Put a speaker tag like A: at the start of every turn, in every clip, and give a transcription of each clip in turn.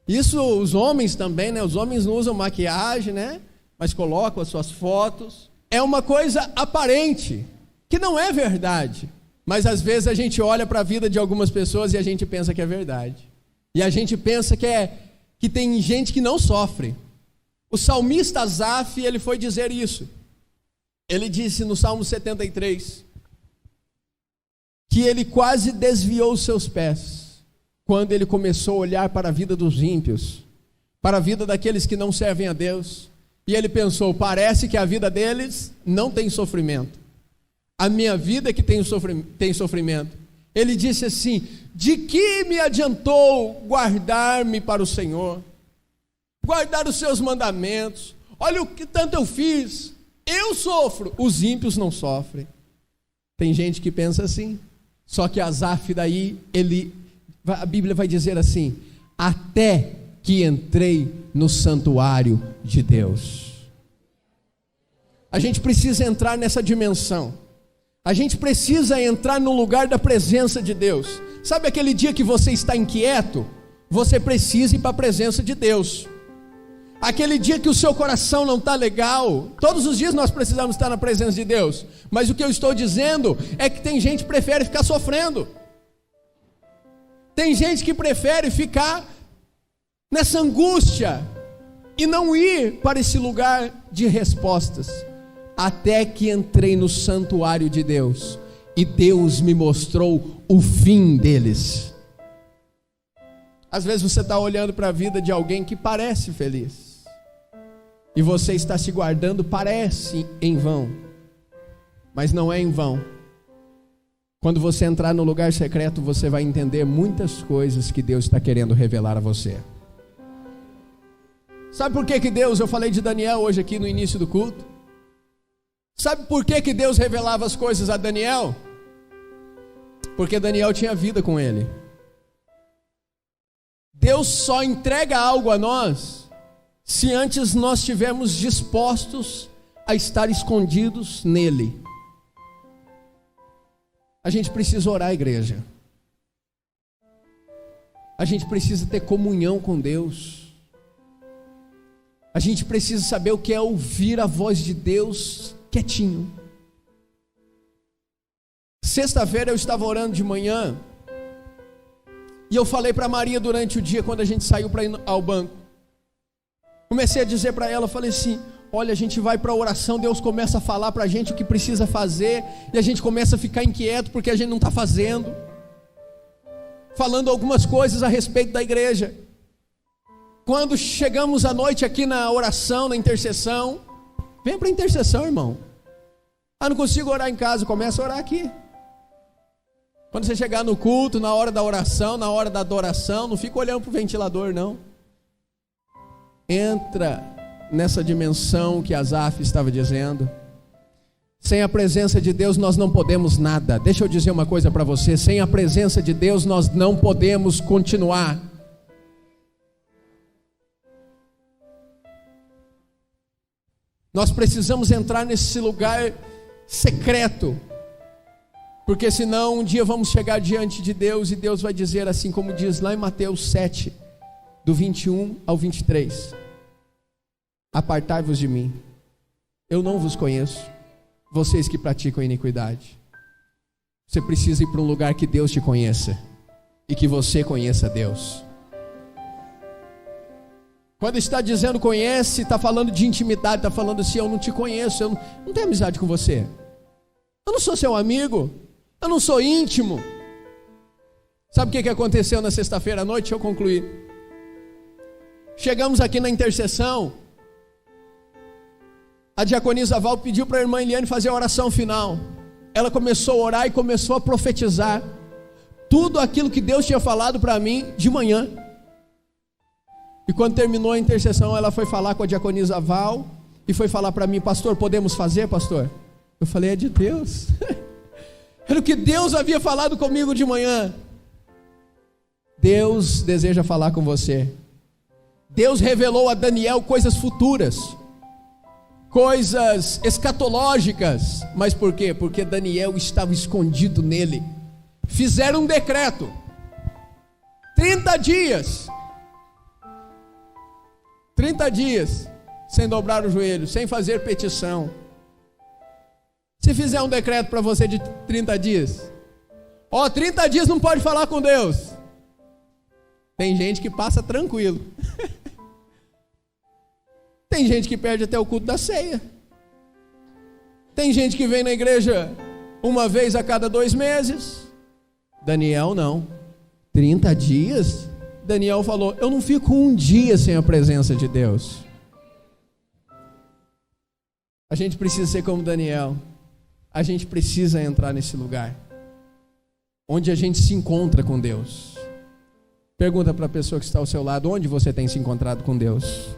A: Isso os homens também, né? Os homens não usam maquiagem, né? Mas colocam as suas fotos. É uma coisa aparente, que não é verdade. Mas às vezes a gente olha para a vida de algumas pessoas e a gente pensa que é verdade. E a gente pensa que tem gente que não sofre. O salmista Asaf, ele foi dizer isso. Ele disse no Salmo 73, que ele quase desviou os seus pés, quando ele começou a olhar para a vida dos ímpios, para a vida daqueles que não servem a Deus, e ele pensou, parece que a vida deles não tem sofrimento, a minha vida é que tem sofrimento. Ele disse assim, de que me adiantou guardar-me para o Senhor, guardar os seus mandamentos, olha o que tanto eu fiz, eu sofro, os ímpios não sofrem. Tem gente que pensa assim, só que Asaf daí, a Bíblia vai dizer assim, até que entrei no santuário de Deus. A gente precisa entrar nessa dimensão, a gente precisa entrar no lugar da presença de Deus. Sabe aquele dia que você está inquieto? Você precisa ir para a presença de Deus. Aquele dia que o seu coração não está legal, todos os dias nós precisamos estar na presença de Deus, mas o que eu estou dizendo é que tem gente que prefere ficar sofrendo, tem gente que prefere ficar nessa angústia e não ir para esse lugar de respostas, até que entrei no santuário de Deus e Deus me mostrou o fim deles. Às vezes você está olhando para a vida de alguém que parece feliz, e você está se guardando, parece em vão, mas não é em vão. Quando você entrar no lugar secreto, você vai entender muitas coisas que Deus está querendo revelar a você. Sabe por que Deus, eu falei de Daniel hoje aqui no início do culto, sabe por que Deus revelava as coisas a Daniel? Porque Daniel tinha vida com ele. Deus só entrega algo a nós se antes nós estivermos dispostos a estar escondidos nele. A gente precisa orar, igreja. A gente precisa ter comunhão com Deus. A gente precisa saber o que é ouvir a voz de Deus quietinho. Sexta-feira eu estava orando de manhã, e eu falei para Maria durante o dia, quando a gente saiu para ir ao banco, comecei a dizer para ela, falei assim, olha, a gente vai para a oração, Deus começa a falar para a gente o que precisa fazer, e a gente começa a ficar inquieto, porque a gente não está fazendo, falando algumas coisas a respeito da igreja. Quando chegamos à noite aqui na oração, na intercessão, vem para a intercessão, irmão. Não consigo orar em casa, começa a orar aqui. Quando você chegar no culto, na hora da oração, na hora da adoração, não fica olhando para o ventilador, não. Entra nessa dimensão que Asaf estava dizendo. Sem a presença de Deus nós não podemos nada. Deixa eu dizer uma coisa para você, sem a presença de Deus nós não podemos continuar. Nós precisamos entrar nesse lugar secreto, porque senão um dia vamos chegar diante de Deus e Deus vai dizer assim, como diz lá em Mateus 7, do 21 ao 23, apartai-vos de mim, eu não vos conheço, vocês que praticam iniquidade. Você precisa ir para um lugar que Deus te conheça, e que você conheça Deus. Quando está dizendo conhece, está falando de intimidade, está falando assim, eu não te conheço, eu não tenho amizade com você, eu não sou seu amigo, eu não sou íntimo. Sabe o que aconteceu na sexta-feira à noite? Deixa eu concluir. Chegamos aqui na intercessão, a diaconisa Val pediu para a irmã Eliane fazer a oração final. Ela começou a orar e começou a profetizar tudo aquilo que Deus tinha falado para mim de manhã. E quando terminou a intercessão, ela foi falar com a diaconisa Val e foi falar para mim, pastor, podemos fazer, pastor? Eu falei, é de Deus. Era o que Deus havia falado comigo de manhã. Deus deseja falar com você. Deus revelou a Daniel coisas futuras, coisas escatológicas. Mas por quê? Porque Daniel estava escondido nele. Fizeram um decreto, 30 dias. 30 dias sem dobrar o joelho, sem fazer petição. Se fizer um decreto para você de 30 dias, 30 dias não pode falar com Deus. Tem gente que passa tranquilo. Tem gente que perde até o culto da ceia. Tem gente que vem na igreja uma vez a cada 2 meses. Daniel não. 30 dias? Daniel falou, eu não fico um dia sem a presença de Deus. A gente precisa ser como Daniel. A gente precisa entrar nesse lugar onde a gente se encontra com Deus. Pergunta para a pessoa que está ao seu lado, onde você tem se encontrado com Deus?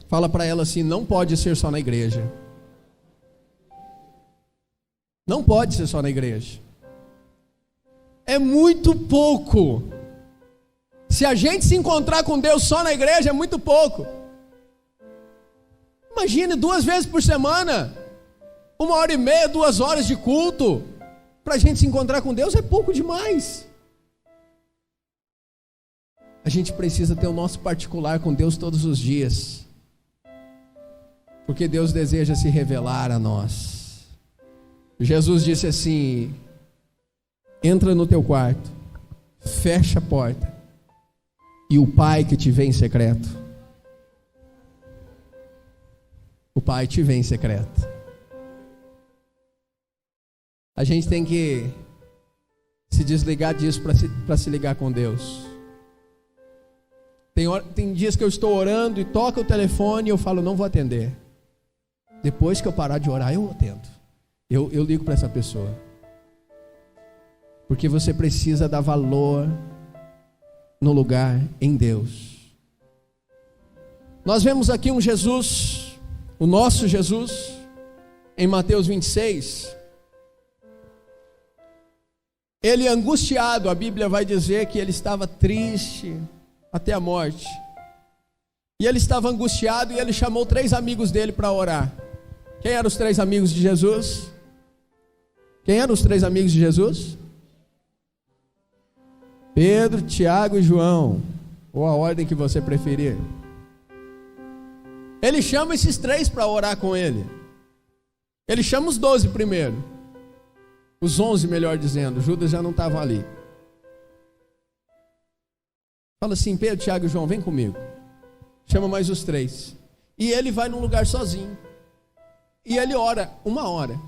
A: Fala para ela assim, não pode ser só na igreja. Não pode ser só na igreja. É muito pouco. Se a gente se encontrar com Deus só na igreja, é muito pouco. Imagine 2 vezes por semana, 1h30, 2 horas de culto. Para a gente se encontrar com Deus é pouco demais. A gente precisa ter o nosso particular com Deus todos os dias. Porque Deus deseja se revelar a nós. Jesus disse assim, entra no teu quarto, fecha a porta, e o Pai que te vê em secreto, o Pai te vê em secreto. A gente tem que se desligar disso para se ligar com Deus. Tem dias que eu estou orando e toca o telefone e eu falo, não vou atender. Depois que eu parar de orar, eu atendo. Eu ligo para essa pessoa. Porque você precisa dar valor no lugar em Deus. Nós vemos aqui um Jesus, o nosso Jesus, em Mateus 26. Ele angustiado, a Bíblia vai dizer que ele estava triste até a morte. E ele estava angustiado e ele chamou 3 amigos dele para orar. Quem eram os 3 amigos de Jesus? Quem eram os 3 amigos de Jesus? Pedro, Tiago e João, ou a ordem que você preferir. Ele chama esses 3 para orar com ele. Ele chama os 12 primeiro. Os 11, melhor dizendo. Judas já não estava ali. Fala assim, Pedro, Tiago e João, vem comigo. Chama mais os 3. E ele vai num lugar sozinho. E ele ora 1 hora.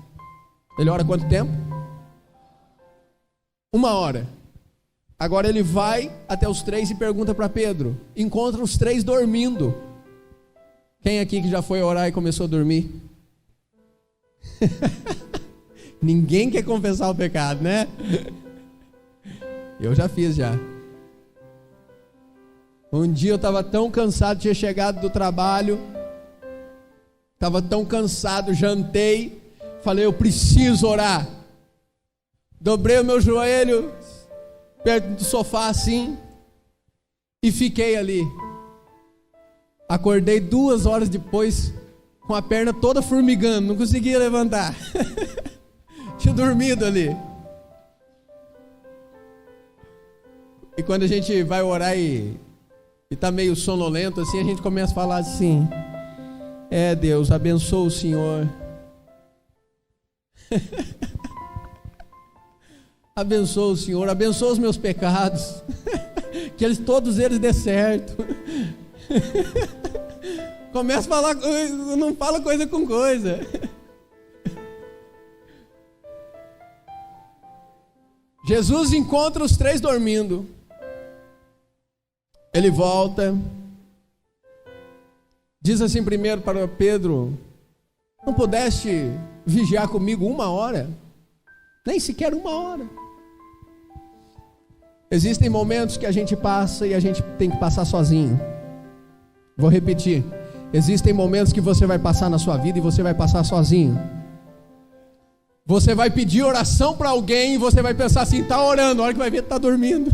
A: Ele ora quanto tempo? 1 hora. Agora ele vai até os 3 e pergunta para Pedro. Encontra os 3 dormindo. Quem aqui que já foi orar e começou a dormir? Ninguém quer confessar o pecado, né? Eu já fiz já. Um dia eu estava tão cansado, tinha chegado do trabalho, estava tão cansado, jantei, falei, eu preciso orar. Dobrei o meu joelho perto do sofá assim e fiquei ali. Acordei 2 horas depois com a perna toda formigando, não conseguia levantar. Tinha dormido ali. E quando a gente vai orar e está meio sonolento assim, a gente começa a falar assim, Deus, abençoa o Senhor. Abençoa o Senhor, abençoa os meus pecados. Que todos eles dê certo. Começa a falar, não fala coisa com coisa. Jesus encontra os 3 dormindo. Ele volta. Diz assim primeiro para Pedro, não pudeste vigiar comigo 1 hora? Nem sequer 1 hora. Existem momentos que a gente passa e a gente tem que passar sozinho. Vou repetir. Existem momentos que você vai passar na sua vida e você vai passar sozinho. Você vai pedir oração para alguém e você vai pensar assim, está orando, a hora que vai ver está dormindo.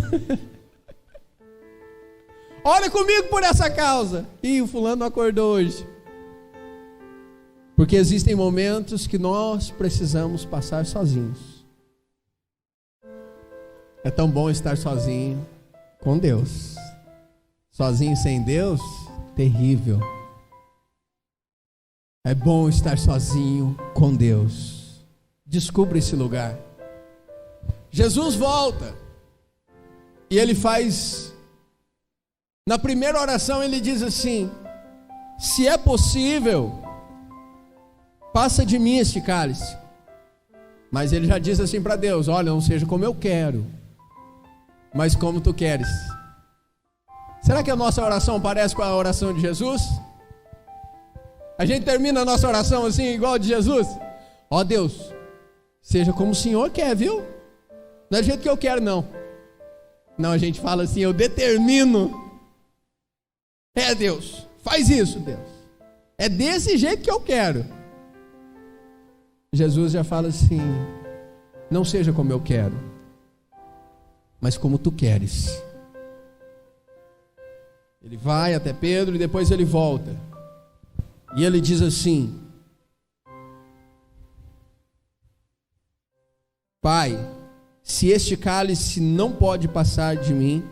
A: Ora comigo por essa causa. Ih, o fulano não acordou hoje. Porque existem momentos que nós precisamos passar sozinhos. É tão bom estar sozinho com Deus. Sozinho sem Deus terrível. É bom estar sozinho com Deus. Descubra esse lugar. Jesus volta e ele faz, na primeira oração ele diz assim: se é possível, passa de mim este cálice. Mas ele já diz assim para Deus: olha, não seja como eu quero, mas como tu queres. Será que a nossa oração parece com a oração de Jesus? A gente termina a nossa oração assim, igual a de Jesus: ó Deus, seja como o Senhor quer, viu? Não é do jeito que eu quero, não. Não, a gente fala assim: eu determino. É, Deus, faz isso, Deus. É desse jeito que eu quero. Jesus já fala assim: não seja como eu quero, mas como tu queres. Ele vai até Pedro e depois ele volta. E ele diz assim: Pai, se este cálice não pode passar de mim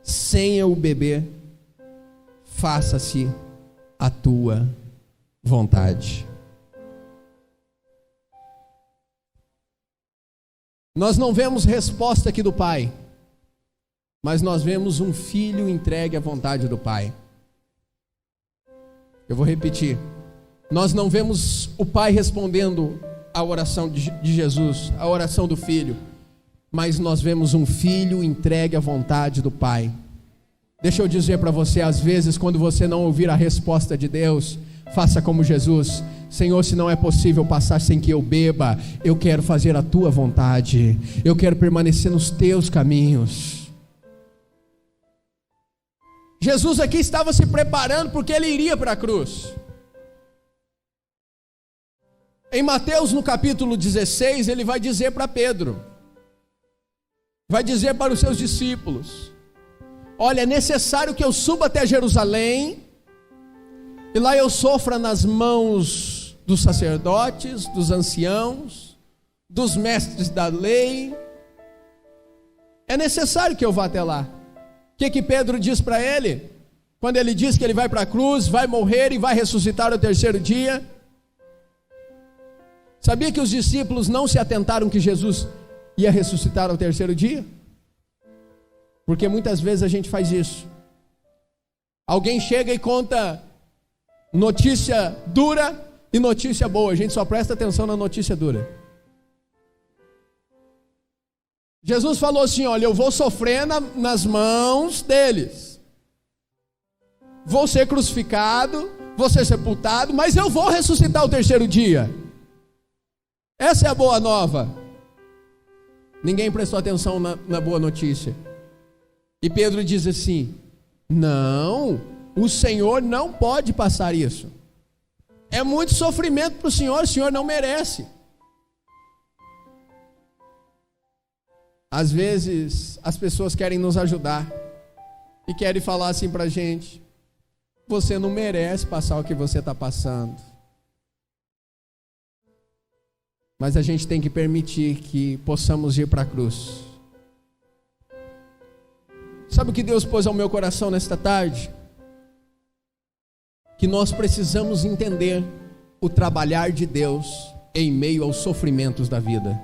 A: sem eu beber, faça-se a tua vontade. Nós não vemos resposta aqui do Pai, mas nós vemos um filho entregue à vontade do Pai. Eu vou repetir: nós não vemos o Pai respondendo a oração de Jesus, a oração do Filho, mas nós vemos um filho entregue à vontade do Pai. Deixa eu dizer para você, às vezes quando você não ouvir a resposta de Deus, faça como Jesus: Senhor, se não é possível passar sem que eu beba, eu quero fazer a tua vontade, eu quero permanecer nos teus caminhos. Jesus aqui estava se preparando porque ele iria para a cruz. Em Mateus, no capítulo 16, ele vai dizer para Pedro, vai dizer para os seus discípulos: olha, é necessário que eu suba até Jerusalém, e lá eu sofra nas mãos dos sacerdotes, dos anciãos, dos mestres da lei. É necessário que eu vá até lá. O que Pedro diz para ele? Quando ele diz que ele vai para a cruz, vai morrer e vai ressuscitar ao terceiro dia. Sabia que os discípulos não se atentaram que Jesus ia ressuscitar ao terceiro dia? Porque muitas vezes a gente faz isso. Alguém chega e conta notícia dura e notícia boa. A gente só presta atenção na notícia dura. Jesus falou assim: olha, eu vou sofrer nas mãos deles, vou ser crucificado, vou ser sepultado, mas eu vou ressuscitar ao terceiro dia. Essa é a boa nova. Ninguém prestou atenção na boa notícia. E Pedro diz assim: não, o Senhor não pode passar isso. É muito sofrimento para o Senhor não merece. Às vezes as pessoas querem nos ajudar e querem falar assim para a gente: você não merece passar o que você está passando. Mas a gente tem que permitir que possamos ir para a cruz. Sabe o que Deus pôs ao meu coração nesta tarde? Que nós precisamos entender o trabalhar de Deus em meio aos sofrimentos da vida.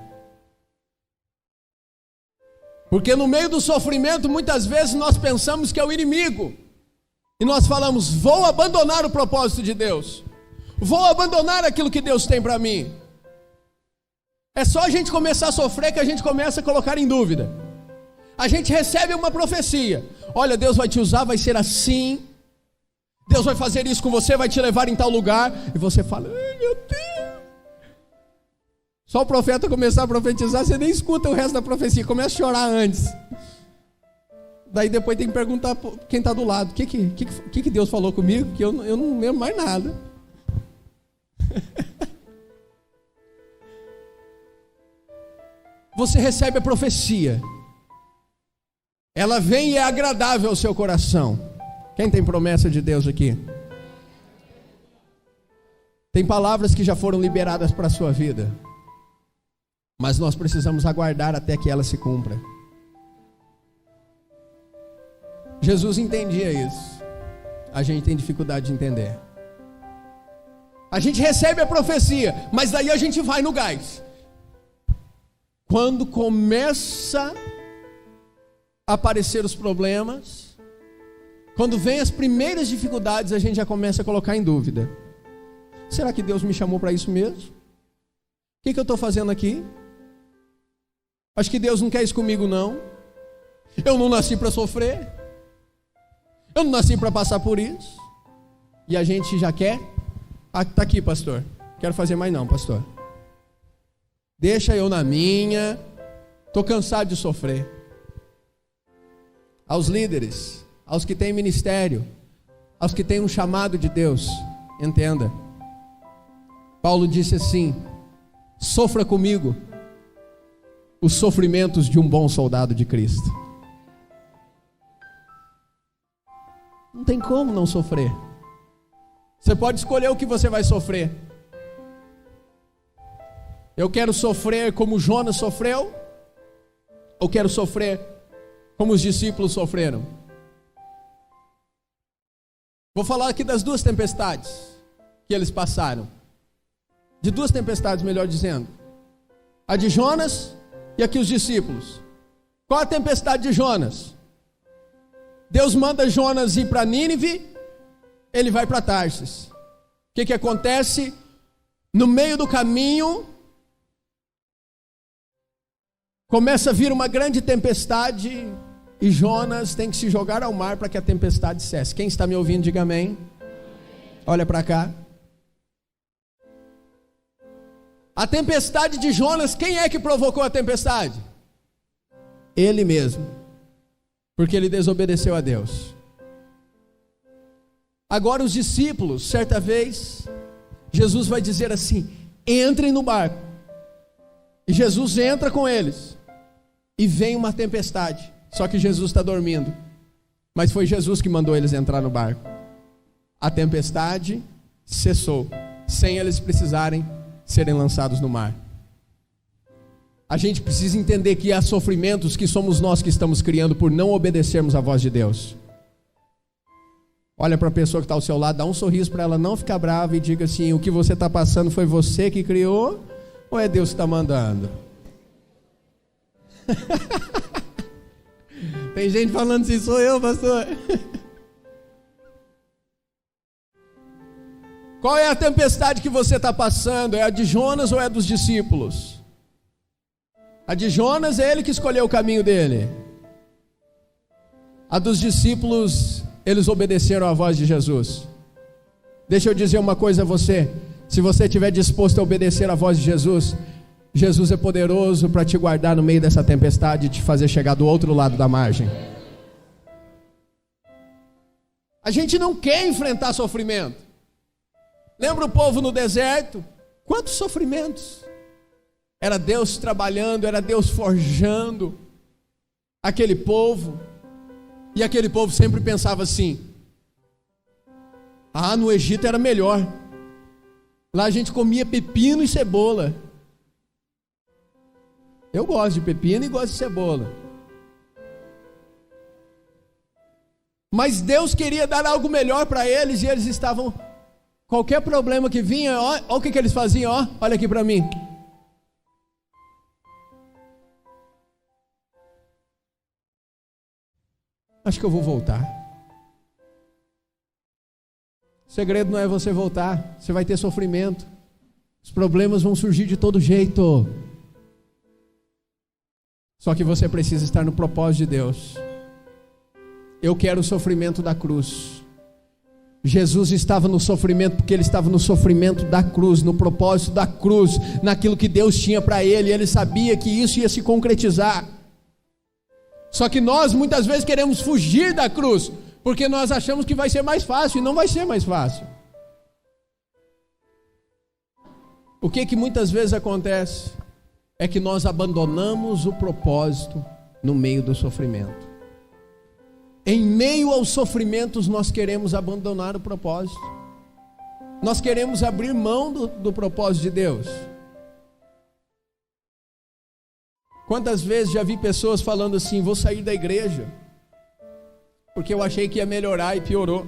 A: Porque no meio do sofrimento, muitas vezes nós pensamos que é o inimigo. E nós falamos: vou abandonar o propósito de Deus. Vou abandonar aquilo que Deus tem para mim. É só a gente começar a sofrer que a gente começa a colocar em dúvida. A gente recebe uma profecia: olha, Deus vai te usar, vai ser assim. Deus vai fazer isso com você, vai te levar em tal lugar. E você fala: ai meu Deus. Só o profeta começar a profetizar, você nem escuta o resto da profecia, começa a chorar antes. Daí depois tem que perguntar quem está do lado: o que Deus falou comigo? Que eu não lembro mais nada. Você recebe a profecia, ela vem e é agradável ao seu coração. Quem tem promessa de Deus aqui? Tem palavras que já foram liberadas para a sua vida, mas nós precisamos aguardar até que ela se cumpra. Jesus entendia isso. a gente tem dificuldade de entender. A gente recebe a profecia, mas daí a gente vai no gás. Quando começa a aparecer os problemas, quando vem as primeiras dificuldades, a gente já começa a colocar em dúvida. Será que Deus me chamou para isso mesmo? O que eu estou fazendo aqui? Acho que Deus não quer isso comigo não. Eu não nasci para sofrer. Eu não nasci para passar por isso. E a gente já quer. Ah, está aqui, pastor. Quero fazer mais não, pastor. Deixa eu na minha. Estou cansado de sofrer. Aos líderes, aos que têm ministério, aos que têm um chamado de Deus, entenda. Paulo disse assim: sofra comigo os sofrimentos de um bom soldado de Cristo. Não tem como não sofrer. Você pode escolher o que você vai sofrer. Eu quero sofrer como Jonas sofreu, ou quero sofrer como os discípulos sofreram? Vou falar aqui das duas tempestades que eles passaram. De duas tempestades, melhor dizendo. A de Jonas e aqui os discípulos. Qual a tempestade de Jonas? Deus manda Jonas ir para Nínive, ele vai para Tarsis. O que acontece? No meio do caminho, começa a vir uma grande tempestade e Jonas tem que se jogar ao mar para que a tempestade cesse. Quem está me ouvindo, diga amém. Olha para cá. A tempestade de Jonas, quem é que provocou a tempestade? Ele mesmo, porque ele desobedeceu a Deus. Agora os discípulos, certa vez, Jesus vai dizer assim: entrem no barco. E Jesus entra com eles. E vem uma tempestade. Só que Jesus está dormindo. Mas foi Jesus que mandou eles entrar no barco. A tempestade cessou, sem eles precisarem serem lançados no mar. A gente precisa entender que há sofrimentos que somos nós que estamos criando por não obedecermos à voz de Deus. Olha para a pessoa que está ao seu lado, dá um sorriso para ela não ficar brava e diga assim: o que você está passando foi você que criou ou é Deus que está mandando? Tem gente falando assim: sou eu, pastor. Qual é a tempestade que você está passando? É a de Jonas ou é a dos discípulos? A de Jonas é ele que escolheu o caminho dele. A dos discípulos, eles obedeceram à voz de Jesus. Deixa eu dizer uma coisa a você: se você estiver disposto a obedecer à voz de Jesus, Jesus é poderoso para te guardar no meio dessa tempestade e te fazer chegar do outro lado da margem. A gente não quer enfrentar sofrimento. Lembra o povo no deserto? Quantos sofrimentos? Era Deus trabalhando, era Deus forjando aquele povo. E aquele povo sempre pensava assim: ah, no Egito era melhor. Lá a gente comia pepino e cebola. Eu gosto de pepino e gosto de cebola. Mas Deus queria dar algo melhor para eles e eles estavam... Qualquer problema que vinha, olha o que eles faziam, ó, olha aqui para mim. Acho que eu vou voltar. O segredo não é você voltar, você vai ter sofrimento. Os problemas vão surgir de todo jeito. Só que você precisa estar no propósito de Deus. Eu quero o sofrimento da cruz. Jesus estava no sofrimento porque ele estava no sofrimento da cruz, no propósito da cruz, naquilo que Deus tinha para ele. Ele sabia que isso ia se concretizar. Só que nós muitas vezes queremos fugir da cruz, porque nós achamos que vai ser mais fácil, e não vai ser mais fácil. O que muitas vezes acontece é que nós abandonamos o propósito no meio do sofrimento. Em meio aos sofrimentos nós queremos abandonar o propósito. Nós queremos abrir mão do propósito de Deus. Quantas vezes já vi pessoas falando assim: vou sair da igreja porque eu achei que ia melhorar e piorou.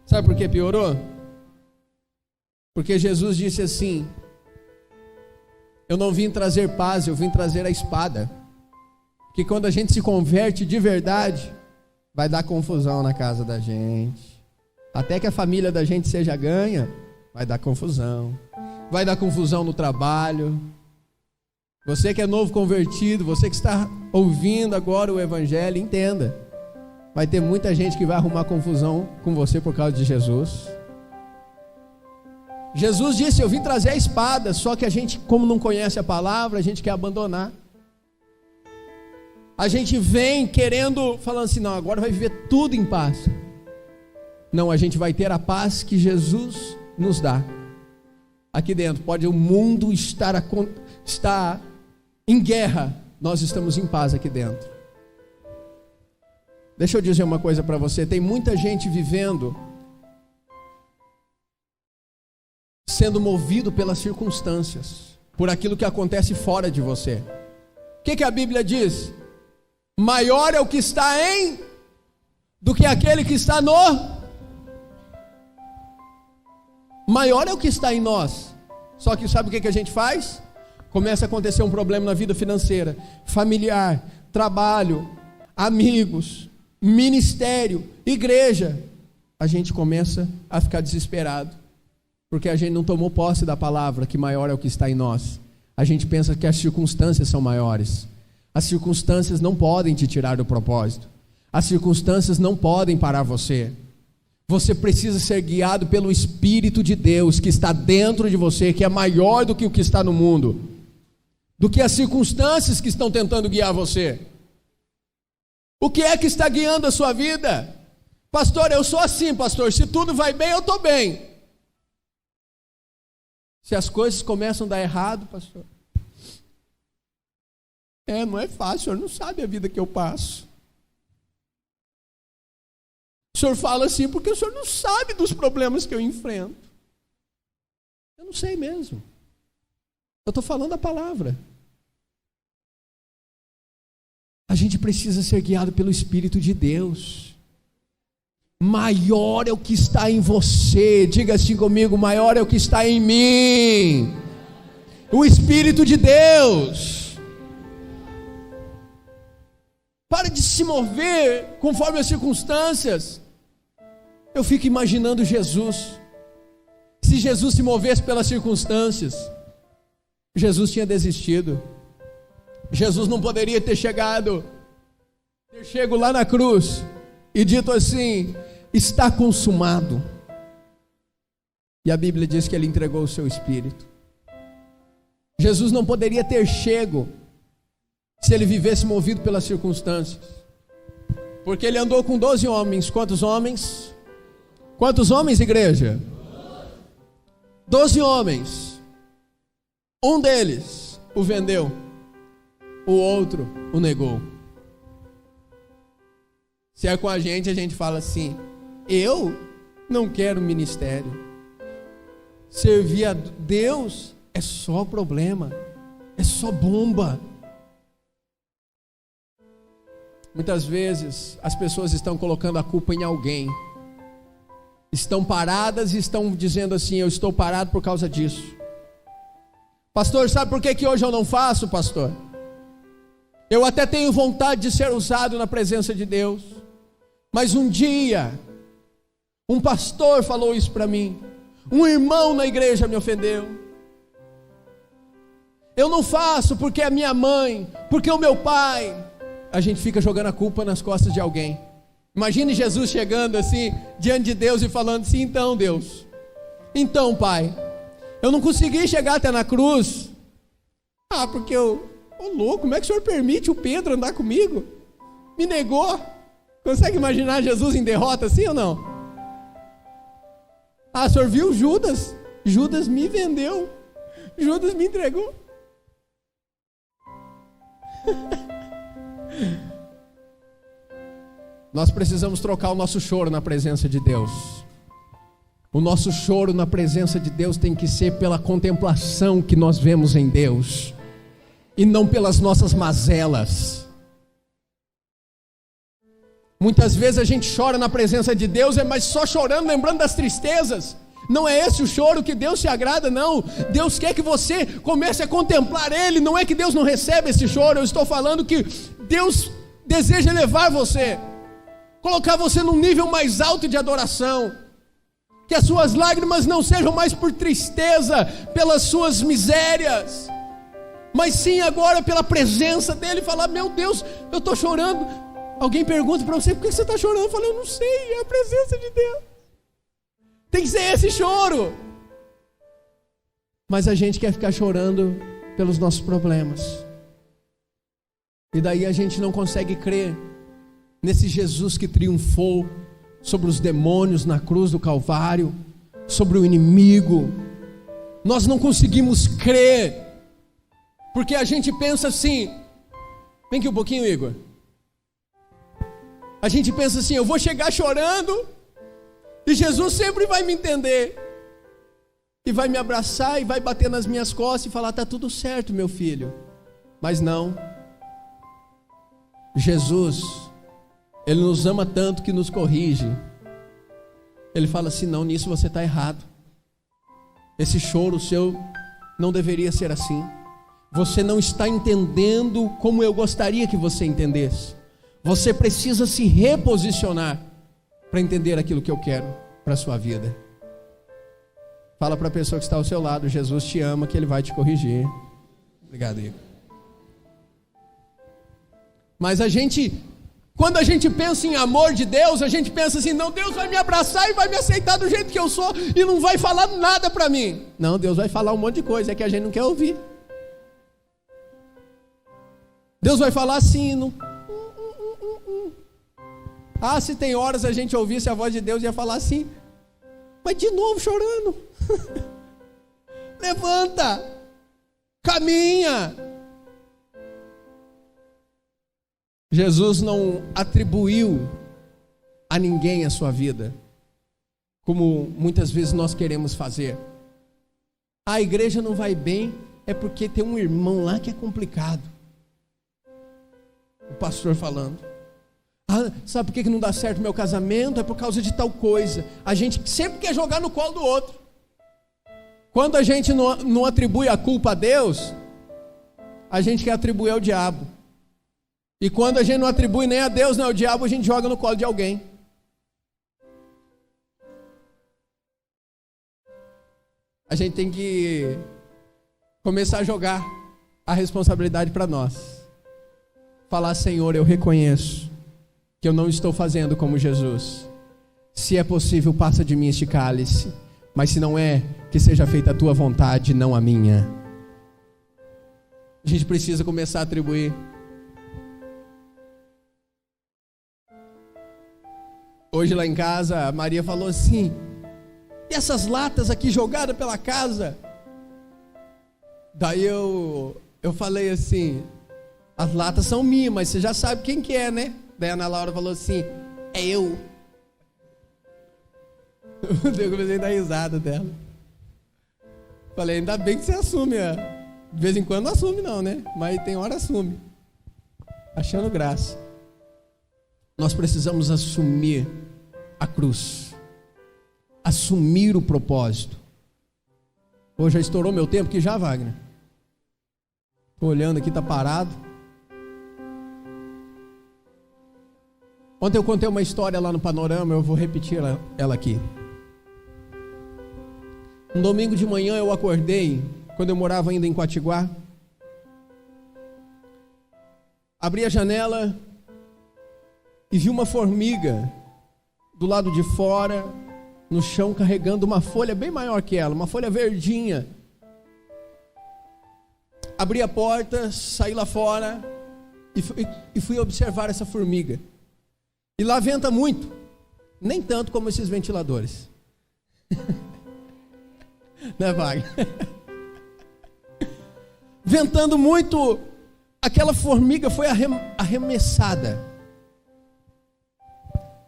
A: Sabe por que piorou? Porque Jesus disse assim: eu não vim trazer paz, eu vim trazer a espada. Que quando a gente se converte de verdade, vai dar confusão na casa da gente. Até que a família da gente seja ganha, vai dar confusão. Vai dar confusão no trabalho. Você que é novo convertido, você que está ouvindo agora o Evangelho, entenda. Vai ter muita gente que vai arrumar confusão com você por causa de Jesus. Jesus disse: eu vim trazer a espada. Só que a gente, como não conhece a palavra, a gente quer abandonar. A gente vem querendo, falando assim: não, agora vai viver tudo em paz. Não, a gente vai ter a paz que Jesus nos dá. Aqui dentro, pode o mundo estar em guerra, nós estamos em paz aqui dentro. Deixa eu dizer uma coisa para você: tem muita gente vivendo, sendo movido pelas circunstâncias, por aquilo que acontece fora de você. O que a Bíblia diz? Maior é o que está em do que aquele que está no. Maior é o que está em nós. Só que sabe o que a gente faz? Começa a acontecer um problema na vida financeira, familiar, trabalho, amigos, ministério, igreja. A gente começa a ficar desesperado, porque a gente não tomou posse da palavra, que maior é o que está em nós. A gente pensa que as circunstâncias são maiores. As circunstâncias não podem te tirar do propósito. As circunstâncias não podem parar você. Você precisa ser guiado pelo Espírito de Deus que está dentro de você, que é maior do que o que está no mundo, do que as circunstâncias que estão tentando guiar você. O que é que está guiando a sua vida? Pastor, eu sou assim, pastor, se tudo vai bem, eu estou bem. Se as coisas começam a dar errado, pastor, não é fácil, o senhor não sabe a vida que eu passo. O senhor fala assim porque o senhor não sabe dos problemas que eu enfrento. Eu não sei mesmo. Eu estou falando a palavra. A gente precisa ser guiado pelo Espírito de Deus. Maior é o que está em você. Diga assim comigo: maior é o que está em mim. O Espírito de Deus. Para de se mover conforme as circunstâncias. Eu fico imaginando Jesus. Se Jesus se movesse pelas circunstâncias, Jesus tinha desistido. Jesus não poderia ter chego lá na cruz e dito assim: está consumado. E a Bíblia diz que ele entregou o seu Espírito. Jesus não poderia ter chego se ele vivesse movido pelas circunstâncias, porque ele andou com 12 homens. Quantos homens? Quantos homens, igreja? 12 homens. Um deles o vendeu, o outro o negou. Se é com a gente fala assim: eu não quero ministério. Servir a Deus é só problema, é só bomba. Muitas vezes as pessoas estão colocando a culpa em alguém. Estão paradas e estão dizendo assim: eu estou parado por causa disso. Pastor, sabe por que hoje eu não faço, pastor? Eu até tenho vontade de ser usado na presença de Deus, mas um dia um pastor falou isso para mim, um irmão na igreja me ofendeu. Eu não faço porque a minha mãe, porque o meu pai. A gente fica jogando a culpa nas costas de alguém. Imagine Jesus chegando assim diante de Deus e falando assim: então Deus, então pai, eu não consegui chegar até na cruz. Porque louco, como é que o senhor permite o Pedro andar comigo? Me negou. Consegue imaginar Jesus em derrota assim ou não? O senhor viu Judas? Judas me vendeu, Judas me entregou. Nós precisamos trocar o nosso choro na presença de Deus. O nosso choro na presença de Deus tem que ser pela contemplação que nós vemos em Deus, e não pelas nossas mazelas. Muitas vezes a gente chora na presença de Deus, mas só chorando, lembrando das tristezas. Não é esse o choro que Deus se agrada, não. Deus quer que você comece a contemplar Ele. Não é que Deus não recebe esse choro. Eu estou falando que Deus deseja elevar você, colocar você num nível mais alto de adoração. Que as suas lágrimas não sejam mais por tristeza, pelas suas misérias, mas sim agora pela presença dEle. Falar: meu Deus, eu estou chorando. Alguém pergunta para você: por que você está chorando? Eu falo: eu não sei, é a presença de Deus. Tem que ser esse choro. Mas a gente quer ficar chorando pelos nossos problemas, e daí a gente não consegue crer nesse Jesus que triunfou sobre os demônios na cruz do Calvário, sobre o inimigo. Nós não conseguimos crer, porque a gente pensa assim. Vem aqui um pouquinho, Igor. A gente pensa assim: eu vou chegar chorando e Jesus sempre vai me entender, e vai me abraçar, e vai bater nas minhas costas e falar: tá tudo certo, meu filho. Mas não. Jesus, Ele nos ama tanto que nos corrige. Ele fala assim: não, nisso você está errado. Esse choro seu não deveria ser assim. Você não está entendendo como eu gostaria que você entendesse. Você precisa se reposicionar para entender aquilo que eu quero para a sua vida. Fala para a pessoa que está ao seu lado: Jesus te ama, que Ele vai te corrigir. Obrigado, Igor. Mas quando a gente pensa em amor de Deus, a gente pensa assim: não, Deus vai me abraçar e vai me aceitar do jeito que eu sou e não vai falar nada para mim. Não, Deus vai falar um monte de coisa, é que a gente não quer ouvir. Deus vai falar assim, não. Ah, se tem horas a gente ouvisse a voz de Deus, ia falar assim: mas de novo chorando. Levanta, caminha. Jesus não atribuiu a ninguém a sua vida, como muitas vezes nós queremos fazer. A igreja não vai bem, é porque tem um irmão lá que é complicado. O pastor falando: ah, sabe por que não dá certo o meu casamento? É por causa de tal coisa. A gente sempre quer jogar no colo do outro. Quando a gente não atribui a culpa a Deus, a gente quer atribuir ao diabo. E quando a gente não atribui nem a Deus nem ao diabo, a gente joga no colo de alguém. A gente tem que começar a jogar a responsabilidade para nós. Falar: Senhor, eu reconheço que eu não estou fazendo como Jesus. Se é possível, passa de mim este cálice. Mas se não é, que seja feita a tua vontade, não a minha. A gente precisa começar a atribuir. Hoje lá em casa, a Maria falou assim: e essas latas aqui jogadas pela casa? Daí eu falei assim: as latas são minhas, mas você já sabe quem que é, né? Daí a Ana Laura falou assim: é eu. Eu comecei a dar risada dela. Falei: ainda bem que você assume. De vez em quando não assume não, né? Mas tem hora assume. Achando graça. Nós precisamos assumir a cruz. Assumir o propósito. Pô, já estourou meu tempo aqui já, Wagner? Estou olhando aqui, está parado. Ontem eu contei uma história lá no Panorama, eu vou repetir ela aqui. Um domingo de manhã eu acordei, quando eu morava ainda em Quatiguá. Abri a janela e vi uma formiga do lado de fora, no chão, carregando uma folha bem maior que ela, uma folha verdinha. Abri a porta, saí lá fora e fui observar essa formiga. E lá venta muito, nem tanto como esses ventiladores. Né, Wagner? Ventando muito, aquela formiga foi arremessada.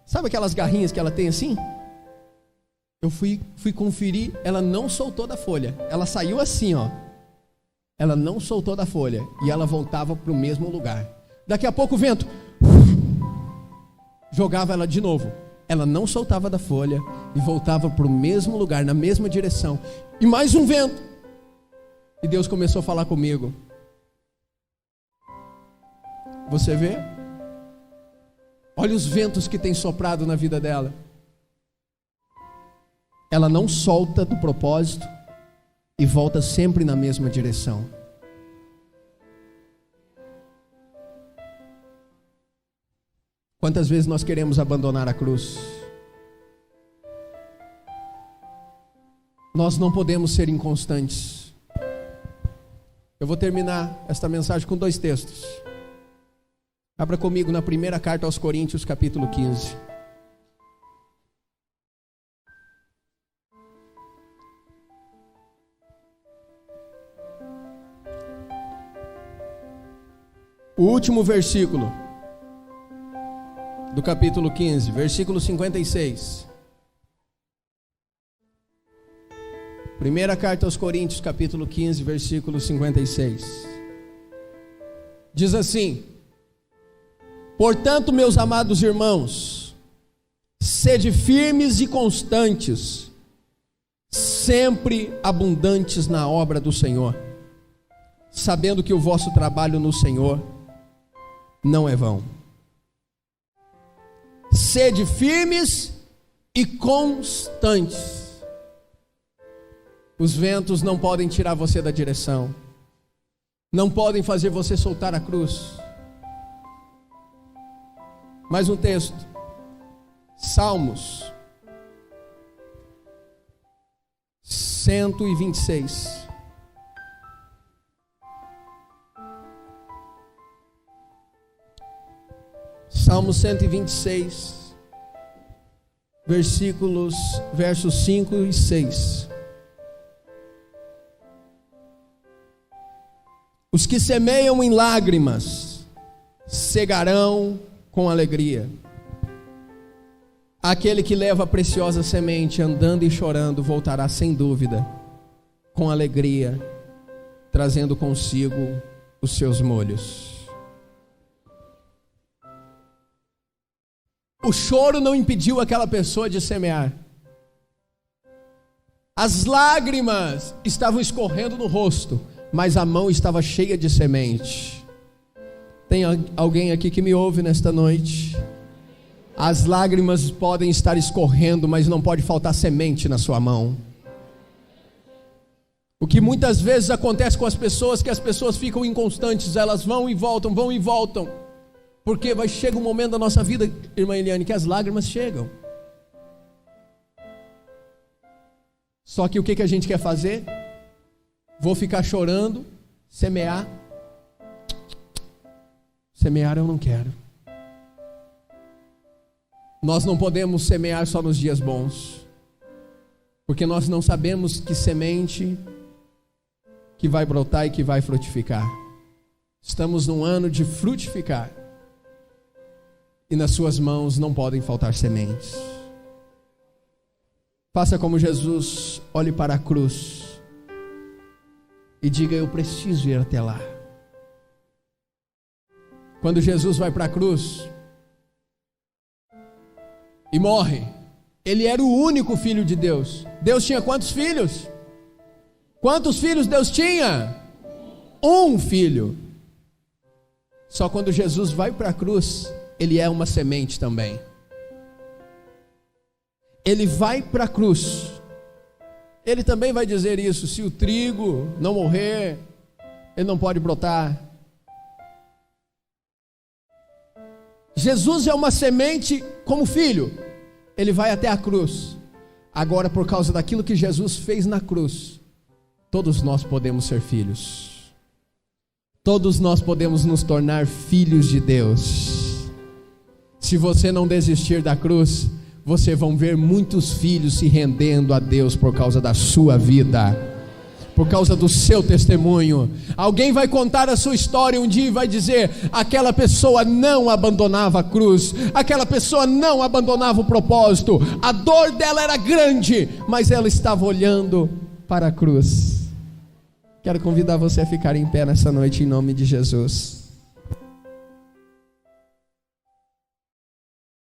A: Sabe aquelas garrinhas que ela tem assim? Eu fui conferir, ela não soltou da folha. Ela saiu assim, ó. Ela não soltou da folha. E ela voltava para o mesmo lugar. Daqui a pouco o vento. jogava ela de novo. Ela não soltava da folha e voltava para o mesmo lugar, na mesma direção. E mais um vento. E Deus começou a falar comigo. Você vê? Olha os ventos que tem soprado na vida dela. Ela não solta do propósito e volta sempre na mesma direção. Quantas vezes nós queremos abandonar a cruz? Nós não podemos ser inconstantes. Eu vou terminar esta mensagem com 2 textos. Abra comigo na primeira carta aos Coríntios, capítulo 15. O último versículo do capítulo 15, versículo 56. Primeira carta aos Coríntios, capítulo 15, versículo 56. Diz assim: portanto, meus amados irmãos, sede firmes e constantes, sempre abundantes na obra do Senhor, sabendo que o vosso trabalho no Senhor não é vão. Sede firmes e constantes. Os ventos não podem tirar você da direção, não podem fazer você soltar a cruz. Mais um texto, Salmos 126. Salmo 126, versos 5 e 6. Os que semeiam em lágrimas cegarão com alegria. Aquele que leva a preciosa semente andando e chorando voltará sem dúvida com alegria, trazendo consigo os seus molhos. O choro não impediu aquela pessoa de semear. As lágrimas estavam escorrendo no rosto, mas a mão estava cheia de semente. Tem alguém aqui que me ouve nesta noite? As lágrimas podem estar escorrendo, mas não pode faltar semente na sua mão. O que muitas vezes acontece com as pessoas, que as pessoas ficam inconstantes, elas vão e voltam, porque chega um momento da nossa vida, irmã Eliane, que as lágrimas chegam. Só que o que a gente quer fazer? Vou ficar chorando, semear. Semear eu não quero. Nós não podemos semear só nos dias bons, porque nós não sabemos que semente que vai brotar e que vai frutificar. Estamos num ano de frutificar, e nas suas mãos não podem faltar sementes. Faça como Jesus, olhe para a cruz e diga: eu preciso ir até lá. Quando Jesus vai para a cruz e morre, ele era o único filho de Deus. Deus tinha quantos filhos? Quantos filhos Deus tinha? Um filho. Só quando Jesus vai para a cruz, ele é uma semente também. Ele vai para a cruz. Ele também vai dizer isso: se o trigo não morrer, ele não pode brotar. Jesus é uma semente como filho. Ele vai até a cruz. Agora, por causa daquilo que Jesus fez na cruz, todos nós podemos ser filhos. Todos nós podemos nos tornar filhos de Deus. Se você não desistir da cruz, você vão ver muitos filhos se rendendo a Deus por causa da sua vida, por causa do seu testemunho. Alguém vai contar a sua história um dia e vai dizer: aquela pessoa não abandonava a cruz, aquela pessoa não abandonava o propósito, a dor dela era grande, mas ela estava olhando para a cruz. Quero convidar você a ficar em pé nessa noite em nome de Jesus.